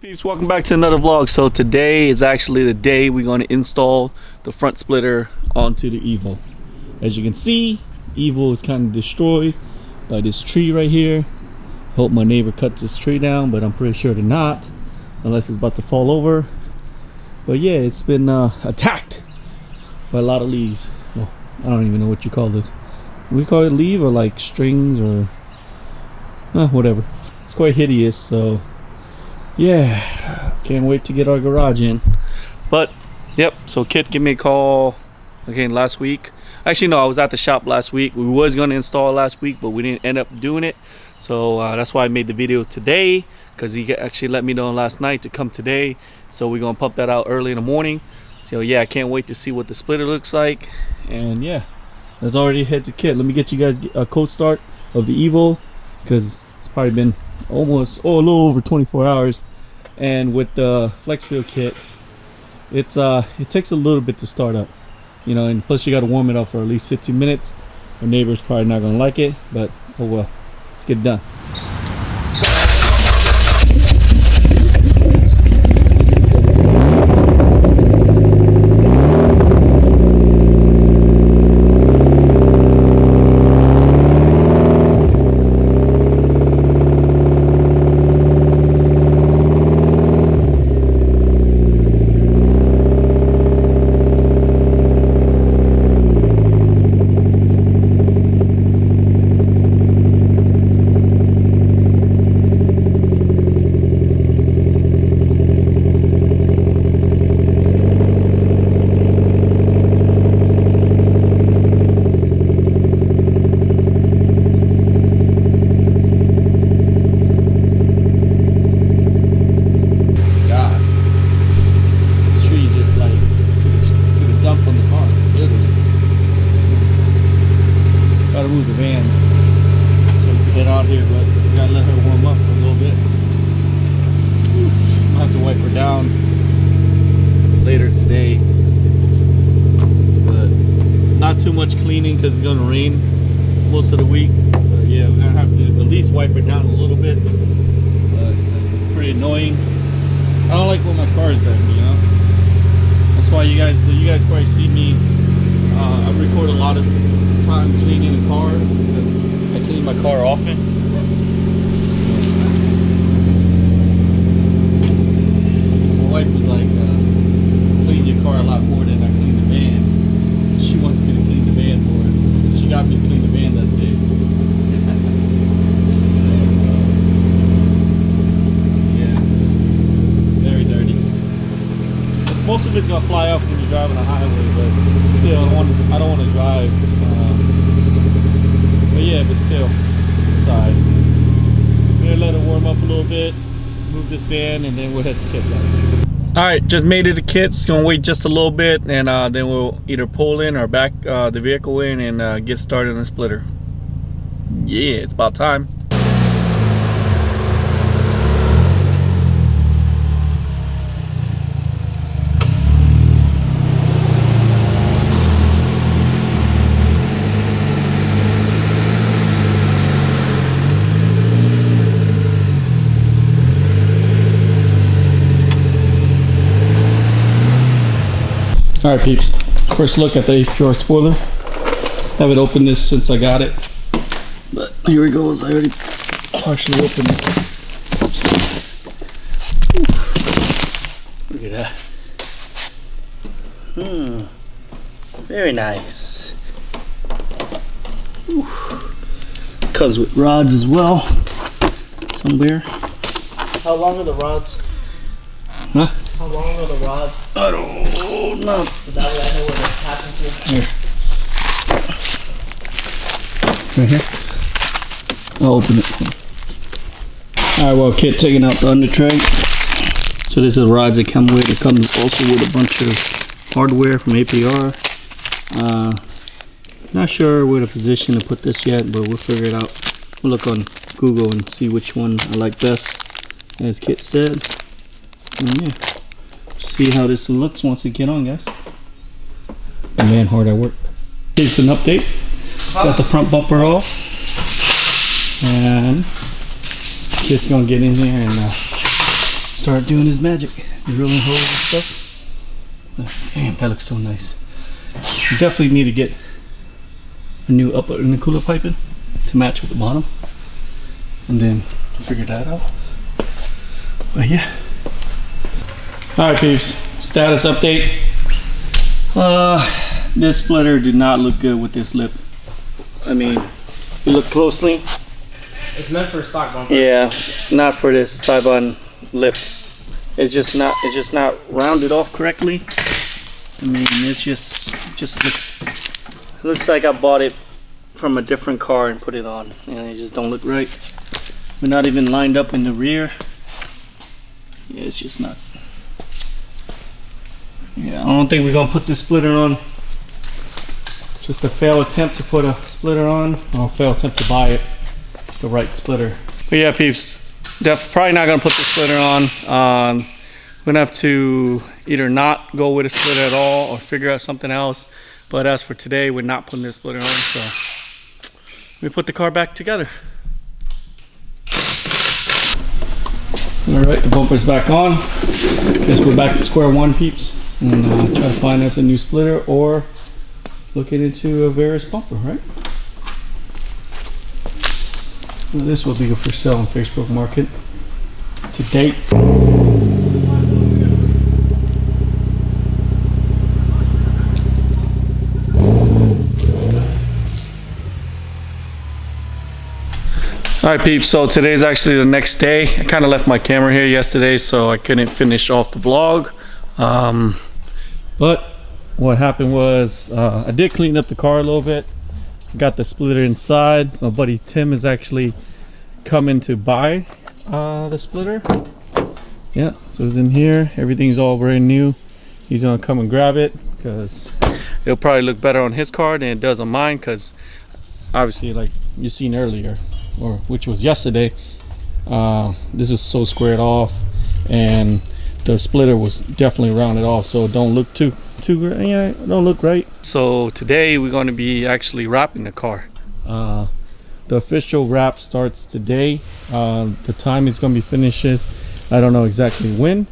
Hey peeps, welcome back to another vlog. So today is actually the day we're going to install the front splitter onto the Evo. As you can see, Evo is kind of destroyed by this tree right here. Hope my neighbor cut this tree down, but I'm pretty sure they're not, unless it's about to fall over. But yeah, it's been attacked by a lot of leaves. Well, I don't even know what you call this. We call it leaf or like strings or whatever. It's quite hideous, so yeah, can't wait to get our garage in. But yep, so Kiet gave me a call again last week. Actually no, I was at the shop last week. We was going to install last week, but we didn't end up doing it. So that's why I made the video today, because he actually let me know last night to come today. So we're gonna pump that out early in the morning. So yeah, I can't wait to see what the splitter looks like. And yeah, let's already head to Kiet. Let me get you guys a cold start of the Evo, because it's probably been almost a little over 24 hours. And with the flex fuel kit, it takes a little bit to start up, you know, and plus you got to warm it up for at least 15 minutes. Our neighbor's probably not gonna like it, but oh well, let's get it done. Move the van so we can get out here, but we gotta let her warm up for a little bit. I'll have to wipe her down later today, but not too much cleaning because it's gonna rain most of the week. But yeah, we're gonna have to at least wipe her down a little bit, but it's pretty annoying. I don't like when my car is dirty, you know. That's why you guys probably see me I record a lot of time cleaning the car, because I clean my car often. My wife was like, clean your car a lot more than I clean the van. She wants me to clean the van for her, so she got me to clean the van that day. Yeah, very dirty. Most of it's gonna fly off when you're driving the highway, but still, I don't want to drive. But yeah, but still, it's alright. We're gonna let it warm up a little bit, move this van, and then we'll head to Kiet, guys. Alright, just made it to Kiet. It's gonna wait just a little bit, and then we'll either pull in or back the vehicle in and get started on the splitter. Yeah, it's about time. Alright peeps, first look at the APR spoiler. Haven't opened this since I got it, but here it goes. I already partially opened it. Look at that. Very nice. Comes with rods as well, somewhere. How long are the rods? Huh? How long are the rods? I don't know. So that way I know what it's happened to. Here. Right here. I'll open it. Alright, well, Kiet taking out the under tray. So this is the rods that come with. It comes also with a bunch of hardware from APR. Not sure where to position to put this yet, but we'll figure it out. We'll look on Google and see which one I like best, as Kiet said. And yeah, see how this looks once it get on, guys. Man, hard at work. Here's an update. Got the front bumper off, and Kiet's gonna get in here and start doing his magic, drilling holes and stuff. Damn, that looks so nice. You definitely need to get a new upper intercooler pipe in to match with the bottom, and then figure that out. But yeah. All right, peeps. Status update. This splitter did not look good with this lip. I mean, you look closely. It's meant for a stock bumper. Yeah, not for this side button lip. It's just not rounded off correctly. I mean, it's just looks like I bought it from a different car and put it on, and it just don't look right. We're not even lined up in the rear. Yeah, it's just not. Yeah, I don't think we're gonna put this splitter on. Just a failed attempt to put a splitter on, or a failed attempt to buy it, the right splitter. But yeah, peeps, probably not gonna put the splitter on. We're gonna have to either not go with a splitter at all or figure out something else. But as for today, we're not putting this splitter on, so we put the car back together. All right, the bumper's back on. Guess we're back to square one, peeps, and try to find us a new splitter or looking into a various bumper, right? Well, this will be for sale on Facebook Market to date. All right, peeps, so today's actually the next day. I kind of left my camera here yesterday, so I couldn't finish off the vlog. But what happened was I did clean up the car a little bit. Got the splitter inside. My buddy Tim is actually coming to buy the splitter. Yeah, so it's in here. Everything's all brand new. He's gonna come and grab it because it'll probably look better on his car than it does on mine, because obviously, like you seen earlier, or which was yesterday, this is so squared off, and the splitter was definitely rounded off, so it don't look yeah, it don't look right. So today we're going to be actually wrapping the car. The official wrap starts today. The time it's going to be finishes, I don't know exactly when,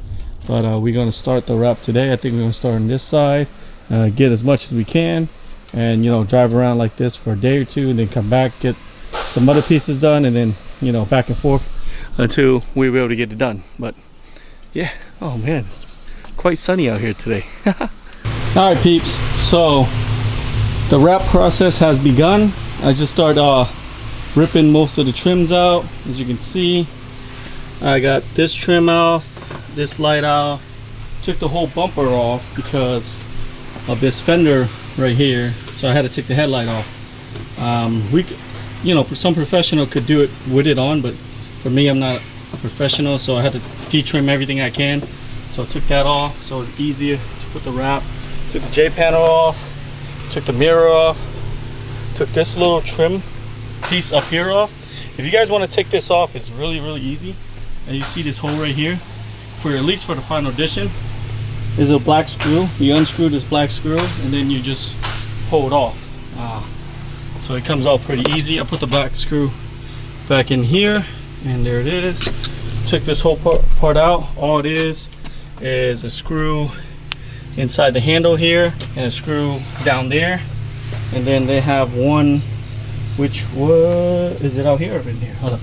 but we're going to start the wrap today. I think we're going to start on this side, get as much as we can, and you know, drive around like this for a day or two, and then come back, get some other pieces done, and then, you know, back and forth until we're able to get it done. But yeah, oh man, it's quite sunny out here today. All right, peeps, so the wrap process has begun. I just started ripping most of the trims out. As you can see, I got this trim off, this light off, took the whole bumper off because of this fender right here, so I had to take the headlight off. You know, some professional could do it with it on, but for me, I'm not a professional, so I had to de-trim everything I can. So I took that off, so it's easier to put the wrap. Took the J panel off, took the mirror off, took this little trim piece up here off. If you guys want to take this off, it's really easy. And you see this hole right here, for at least for the final edition, is a black screw. You unscrew this black screw and then you just pull it off. So it comes off pretty easy. I put the black screw back in here, and there it is. Took this whole part out. All it is a screw inside the handle here and a screw down there, and then they have one which is it out here or in here? Hold up.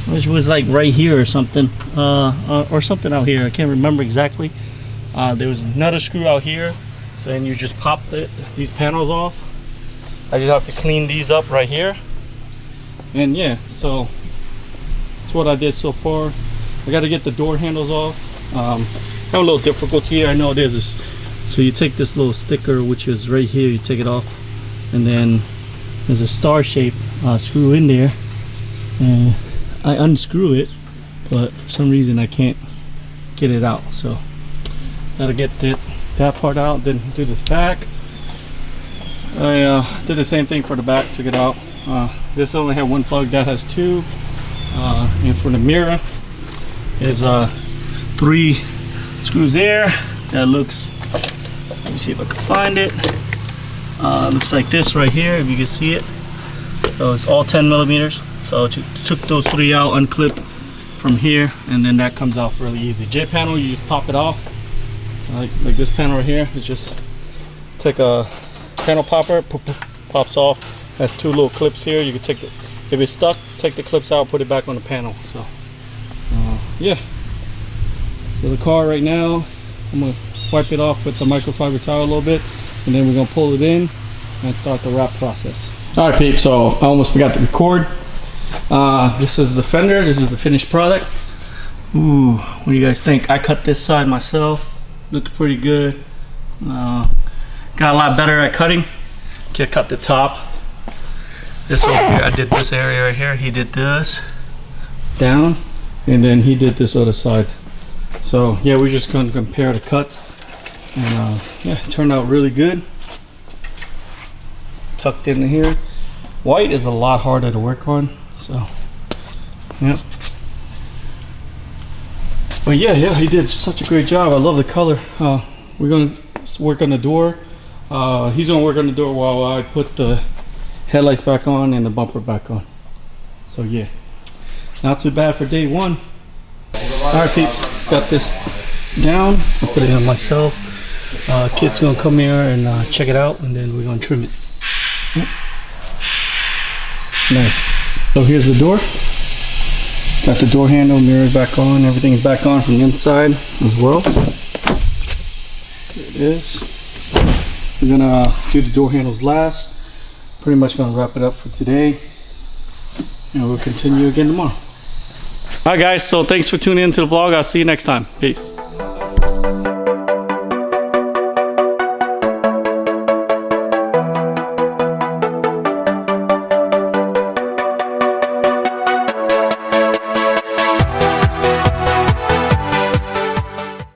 Which was like right here or something, or something out here. I can't remember exactly. There was another screw out here. So then you just pop these panels off. I just have to clean these up right here. And yeah, so that's what I did so far. I got to get the door handles off. Have a little difficulty here. I know there's this. So you take this little sticker, which is right here. You take it off, and then there's a star shape screw in there. And I unscrew it, but for some reason I can't get it out. So gotta get that part out, then do this back. I did the same thing for the back, took it out. This only had one plug, that has two. And for the mirror, is 3 screws there. That looks, let me see if I can find it. Looks like this right here, if you can see it. So it's all 10 millimeters. So I took those 3 out, unclipped from here, and then that comes off really easy. J panel, you just pop it off, like this panel right here. It's just take a panel popper, pops off. Has 2 little clips here. You can take it, if it's stuck, take the clips out, put it back on the panel. So yeah, so the car right now, I'm gonna wipe it off with the microfiber towel a little bit, and then we're gonna pull it in and start the wrap process. All right, peeps, so I almost forgot to record. This is the fender. This is the finished product. Ooh, what do you guys think? I cut this side myself. Looks pretty good. Got a lot better at cutting. Kiet cut the top. This over here, I did this area right here. He did this down, and then he did this other side. So yeah, we're just gonna compare the cut, and yeah, it turned out really good. Tucked in here. White is a lot harder to work on, so yeah. But yeah, he did such a great job. I love the color. We're gonna work on the door. He's gonna work on the door while I put the headlights back on and the bumper back on. So yeah, not too bad for day 1. All right, peeps, got this down. I'll put it in myself. Kiet's gonna come here and check it out, and then we're gonna trim it. Nice. So here's the door. Got the door handle, mirrors back on, everything's back on from the inside as well. There it is. We're gonna do the door handles last. Pretty much gonna wrap it up for today, and we'll continue again tomorrow. All right, guys, so thanks for tuning into the vlog. I'll see you next time. Peace.